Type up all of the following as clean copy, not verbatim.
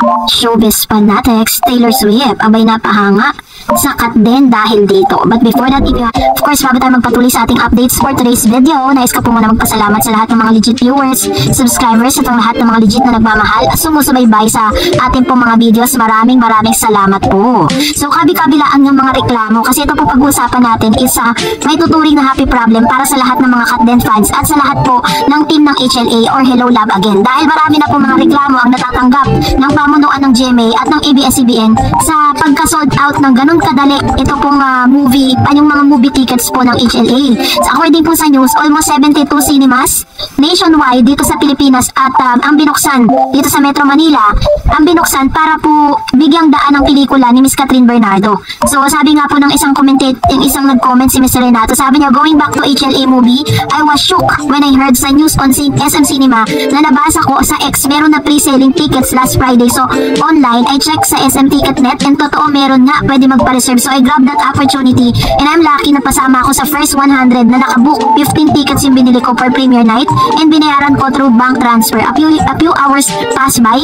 Showbiz fanatics, Taylor Swift, abay napahanga. Sakat din dahil dito. But before that, of course, bago tayo magpatuloy sa ating updates for today's video, nais ko po muna magpasalamat sa lahat ng mga legit viewers, subscribers, at ang lahat ng mga legit na nagmamahal at sumusubaybay sa ating po mga videos. Maraming salamat po. So, kabi-kabilaan ng mga reklamo kasi ito po pag-uusapan natin is may tuturing na happy problem para sa lahat ng mga Katden fans at sa lahat po ng team ng HLA or Hello Love Again. Dahil marami na po mga reklamo ang natatanggap ng pamunuan ng GMA at ng ABS-CBN sa pagka-sold out ng ganun kadali ito pong yung mga movie tickets po ng HLA. So, according po sa news, almost 72 cinemas nationwide dito sa Pilipinas at ang binuksan dito sa Metro Manila, ang binuksan para po bigyang daan ang pelikula ni Miss Catherine Bernardo. So, sabi nga po ng isang isang nag-comment si Mr. Renato, sabi niya, going back to HLA movie, I was shook when I heard sa news on SM Cinema na nabasa ko sa X meron na pre-selling tickets last Friday. So, online, I checked sa SM Ticketnet and totoo meron nga pwede magpa-reserve. So, I grabbed that opportunity and I'm lucky na pasama ako sa first 100 na nakabook. 15 tickets yung binili ko for premiere night and binayaran ko through bank transfer. A few hours pass by,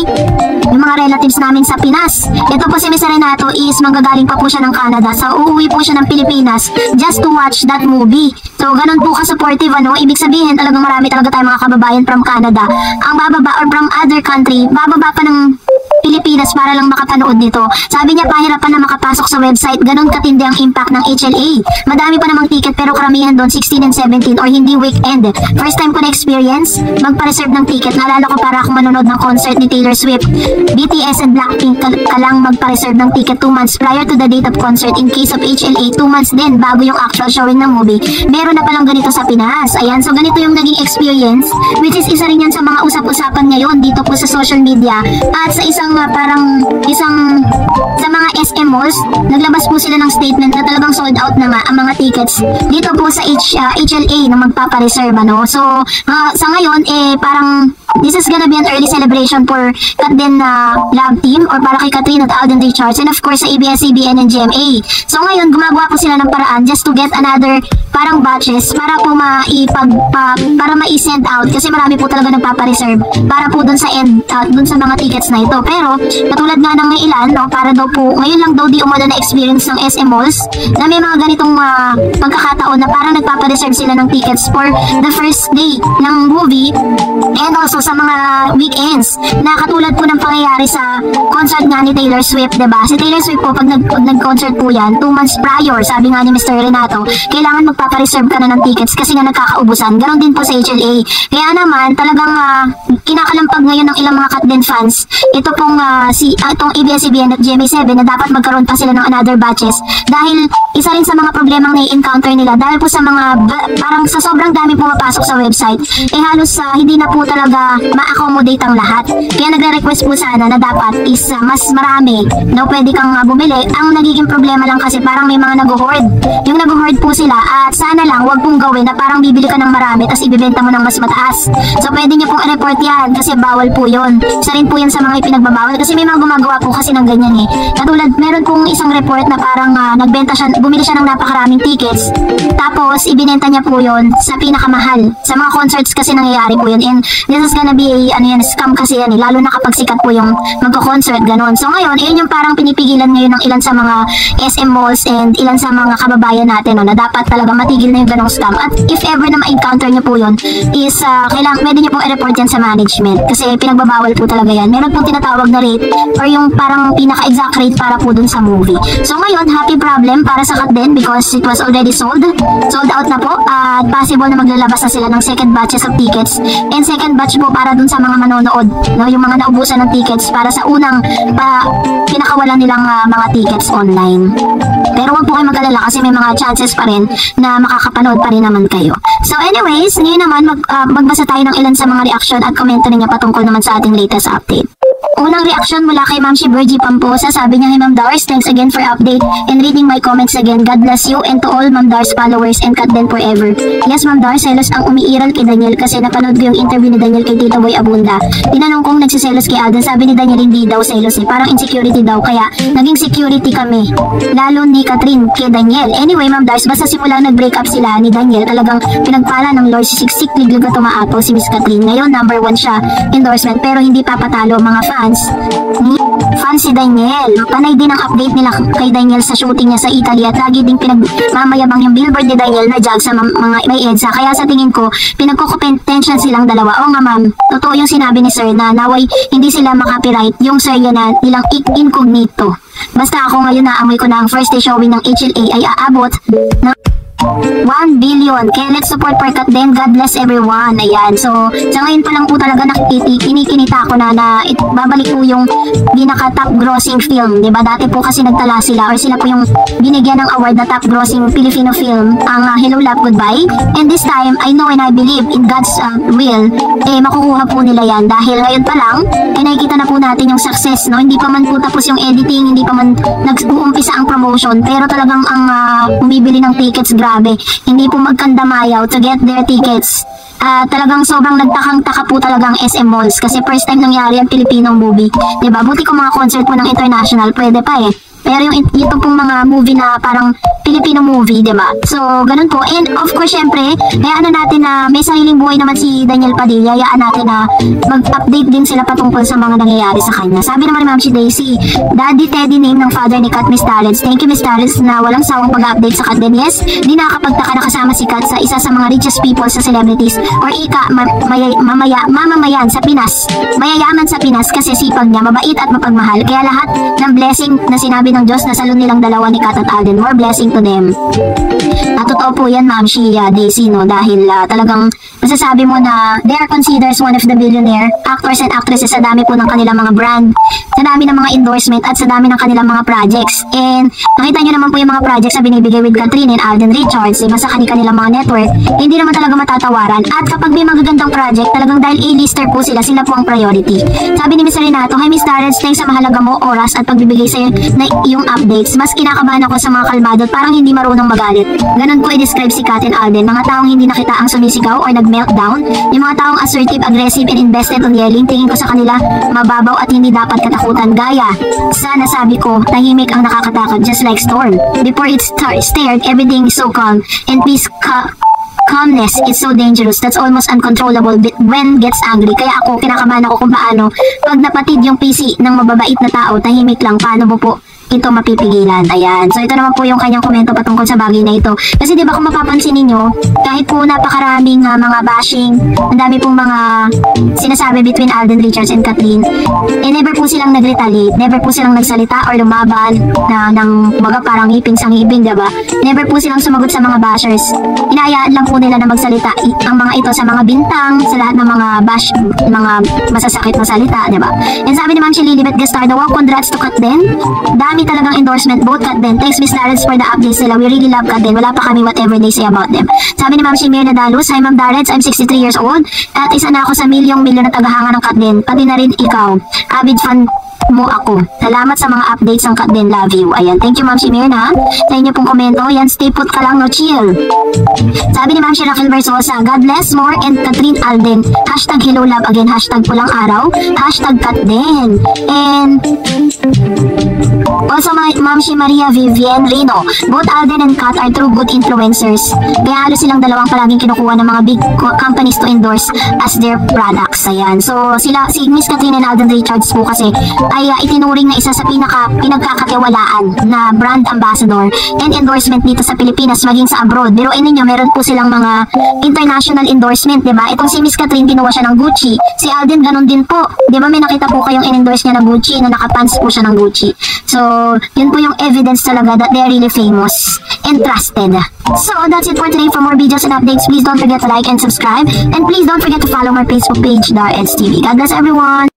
yung mga relatives namin sa Pinas. Ito po si Mr. Renato is manggagaling pa po siya ng Canada. So, uuwi po siya ng Pilipinas just to watch that movie. So, ganun po ka-supportive, ano? Ibig sabihin, talagang marami talaga tayong mga kababayan from Canada. Ang bababa or from other country, bababa pa ng Pilipinas para lang makapanood nito. Sabi niya, pahirapan na makapasok sa website. Ganun katindi ang impact ng HLA. Madami pa namang ticket pero karamihan doon 16 and 17 or hindi weekend. First time ko na experience magpa-reserve ng ticket. Naalala ko para akong manonood ng concert ni Taylor Swift. BTS and Blackpink ka lang magpa-reserve ng ticket 2 months prior to the date of concert. In case of HLA, 2 months din bago yung actual showing ng movie. Meron na palang ganito sa Pinas. Ayan, so ganito yung naging experience, which is isa rin yan sa mga usap-usapan ngayon dito po sa social media at sa isang sa mga SM malls, naglabas po sila ng statement na talagang sold out na nga ang mga tickets dito po sa HLA na magpapareserve, ano. So, sa ngayon, parang this is gonna be an early celebration for Katden Love Team or para kay Katrina at Alden Richards and of course sa ABS-CBN and GMA. So, ngayon, gumagawa po sila ng paraan just to get another parang batches para po para ma-send out kasi marami po talaga nagpapareserve para po dun sa dun sa mga tickets na ito. Pero katulad nga ng may ilan, no, para daw po ngayon lang daw di umano na experience ng SM malls na may mga ganitong pagkakataon na parang nagpapareserve sila ng tickets for the first day ng movie and also sa mga weekends na katulad po ng pangyayari sa concert nga ni Taylor Swift, diba? Si Taylor Swift po pag nag-concert po yan 2 months prior, sabi nga ni Mr. Renato, kailangan magpapareserve ka na ng tickets kasi nga nagkakaubusan. Ganon din po sa HLA. Kaya naman talagang kinakalampag ngayon ng ilang mga Katden fans ito pong itong ABS-CBN at GMA7 na dapat magkaroon pa sila ng another batches dahil isa rin sa mga problemang na-encounter nila dahil po sa mga parang sa sobrang dami pumapasok sa website halos hindi na po talaga ma-accommodate ang lahat. Kaya nagre-request po sana na dapat is mas marami na pwede kang bumili. Ang nagiging problema lang kasi parang may mga nag-hoard. Yung nag-hoard po sila at sana lang wag pong gawin na parang bibili ka ng marami tapos ibibenta mo ng mas mataas. So pwede niyo pong i-report yan kasi bawal po yun. Isa rin po yan sa mga ipinagbabawal kasi may mga gumagawa po kasi ng ganyan eh. Katulad meron pong isang report na parang bumili siya ng napakaraming tickets tapos ibinenta niya po yun sa pinakamahal. Sa mga concerts kasi nangyayari po yun and this is gonna be scam kasi yan eh, lalo na kapag sikat po yung magko-concert, ganon. So ngayon, yun yung parang pinipigilan ngayon ng ilan sa mga SM malls and ilan sa mga kababayan natin na dapat talaga matigil na yung ganong scam. At if ever na ma-encounter nyo po yun is pwede nyo pong i-report yan sa management kasi pinagbabawal po talaga yan. Meron pong tinatawag na rate or yung parang pinaka-exact rate para po dun sa movie. So ngayon, happy problem para sa Katden because it was already sold out na po at possible na maglalabas na sila ng second batches of tickets and second batch po para dun sa mga manonood, no, yung mga naubusan ng tickets para sa unang pinakawalan nilang mga tickets online. Pero wag po kayo mag-alala kasi may mga chances pa rin na makakapanood pa rin naman kayo. So anyways, ngayon naman magbasa tayo ng ilan sa mga reaction at komento ninyo patungkol naman sa ating latest update. Unang reaction mula kay Ma'am Shibergy Pamposa, sabi niya, "Hey Ma'am Dars, thanks again for update and reading my comments again. God bless you and to all Ma'am Dars followers and Katden forever." Yes Ma'am Dars, selos ang umiiral kay Daniel kasi napanood ko yung interview ni Daniel kay Tita Boy Abunda. Tinanong kong nagsiselos kay Alden, sabi ni Daniel hindi daw selos eh, parang insecurity daw kaya naging security kami. Lalo ni Catherine kay Daniel. Anyway Ma'am Dars, basta simulang nag-break up sila ni Daniel, talagang pinagpala ng Lord si siksik liglig na tumaapo si Miss Catherine. Ngayon number 1 siya, endorsement pero hindi papatalo mga fans. fan si Daniel. Panay din ang update nila kay Daniel sa shooting niya sa Italy at lagi din pinagmamayabang yung billboard ni Daniel na jag sa mga may EDSA. Kaya sa tingin ko, pinagkukumpetensyon silang dalawa. Oo nga ma'am, totoo yung sinabi ni sir na naway hindi sila makapiright yung serye na nilang incognito. Basta ako ngayon naamoy ko na ang first day showing ng HLA ay aabot ng 1 billion. Kaya let's support Perkat din. God bless everyone. Ayan. So, sa ngayon pa lang po talaga kinikinita ko na babalik po yung pinaka top grossing film. Diba? Dati po kasi nagtala sila or sila po yung binigyan ng award na top grossing Filipino film ang Hello Love Goodbye. And this time, I know and I believe in God's will, makukuha po nila yan. Dahil ngayon pa lang, nakikita na po natin yung success, no? Hindi pa man po tapos yung editing, hindi pa man nag-uumpisa ang promotion, pero talagang ang bumibili ng tickets, grabe. Hindi po magkandamayaw to get their tickets. Talagang sobrang nagtakang-taka po talagang SM Malls kasi first time nangyari ang Filipino movie. Diba? Buti kung mga concert po ng international, pwede pa eh. Pero yung ito pong mga movie na parang Filipino movie, diba? So, ganun po. And of course, syempre, hayaan na natin na may sariling buhay naman si Daniel Padilla. Hayaan natin na mag-update din sila patungkol sa mga nangyayari sa kanya. Sabi naman ni Ma'am si Daisy, Daddy Teddy name ng father ni Kat, Miss Talents. Thank you, Miss Talents, na walang sawang pag-update sa Kat din. Yes, di nakakapagtaka na kasama si Kat sa isa sa mga richest people sa celebrities or ika, mamamayan sa Pinas. Mayayaman sa Pinas kasi sipag niya, mabait at mapagmahal. Kaya lahat ng blessing na sinabi ng Diyos na salon nilang dalawa ni Kat at Alden. More blessing to them. At totoo po yan, Ma'am Shia Daisy, no? Dahil talagang masasabi mo na they are considered one of the billionaire actors and actresses sa dami po ng kanilang mga brand, sa dami ng mga endorsement at sa dami ng kanilang mga projects. And nakita nyo naman po yung mga projects na binibigay with Catherine and Alden Richards, iba sa kanilang mga network, hindi naman talaga matatawaran. At kapag may magagandang project, talagang dahil A-lister po sila po ang priority. Sabi ni Mr. Renato, hi Miss Tarrance, thanks sa mahalaga mo oras at pagbibigay sa na yung updates. Mas kinakabahan ako sa mga kalmado at parang hindi marunong magalit. Ganon ko i-describe si Kat and Alden. Mga taong hindi nakita ang sumisigaw or nag-meltdown. Yung mga taong assertive, aggressive, and invested on yelling, tingin ko sa kanila mababaw at hindi dapat katakutan. Gaya sa nasabi ko, tahimik ang nakakatakot, just like storm. Before it stared, everything is so calm and peace. Calmness is so dangerous that's almost uncontrollable when gets angry. Kaya ako, kinakabahan ako kung paano pag napatid yung PC ng mababait na tao, tahimik lang, paano mo po ito mapipigilan. Ayan. So, ito naman po yung kanyang komento patungkol sa bagay na ito. Kasi diba kung mapapansin ninyo, kahit po napakaraming mga bashing, ang dami pong mga sinasabi between Alden Richards and Kathleen, never po silang nag-retaliate, never po silang nagsalita or lumaban na ng mga parang iping sang iping, diba? Never po silang sumagot sa mga bashers. Inayaan lang po nila na magsalita ang mga ito sa mga bintang, sa lahat ng mga bash, mga masasakit na salita, diba? And sabi ni Ma'am si Lilibet Gastardo, wow, congrats to Kathleen. Dami talagang endorsement, both Kat din. Thanks Miss Darrets for the updates nila. We really love Kat din. Wala pa kami whatever they say about them. Sabi ni Ma'am Shimir Nadalus, hi Ma'am Darrets, I'm 63 years old at isa na ako sa milyong-milyon na tagahanga ng Kat din. Pati na rin ikaw. Avid fan mo ako. Salamat sa mga updates ng Kat din. Love you. Ayan. Thank you Ma'am Shimir na sa inyo pong komento. Yan, stay put ka lang, no chill. Sabi ni Ma'am Shirafil Versosa, God bless more and Catherine Alden. Hashtag hello love again. Hashtag pulang araw. Hashtag Kat din. And also, Ma'am si Maria Vivienne Rino. Both Alden and Kat are true good influencers. Kaya halos silang dalawang palaging kinukuha ng mga big companies to endorse as their products. Ayan. So, si Miss Catherine and Alden Richards po kasi ay itinuring na isa sa pinagkakatiwalaan na brand ambassador and endorsement dito sa Pilipinas maging sa abroad. Pero ninyo, meron po silang mga international endorsement, diba? Itong si Miss Catherine, kinuha siya ng Gucci. Si Alden, ganun din po. Diba may nakita po kayong in-endorse niya ng Gucci na nakapants po siya ng Gucci. So, yun po yung evidence talaga that they're really famous and trusted. So, that's it for today. For more videos and updates, please don't forget to like and subscribe. And please don't forget to follow my Facebook page, Darrets TV. God bless everyone!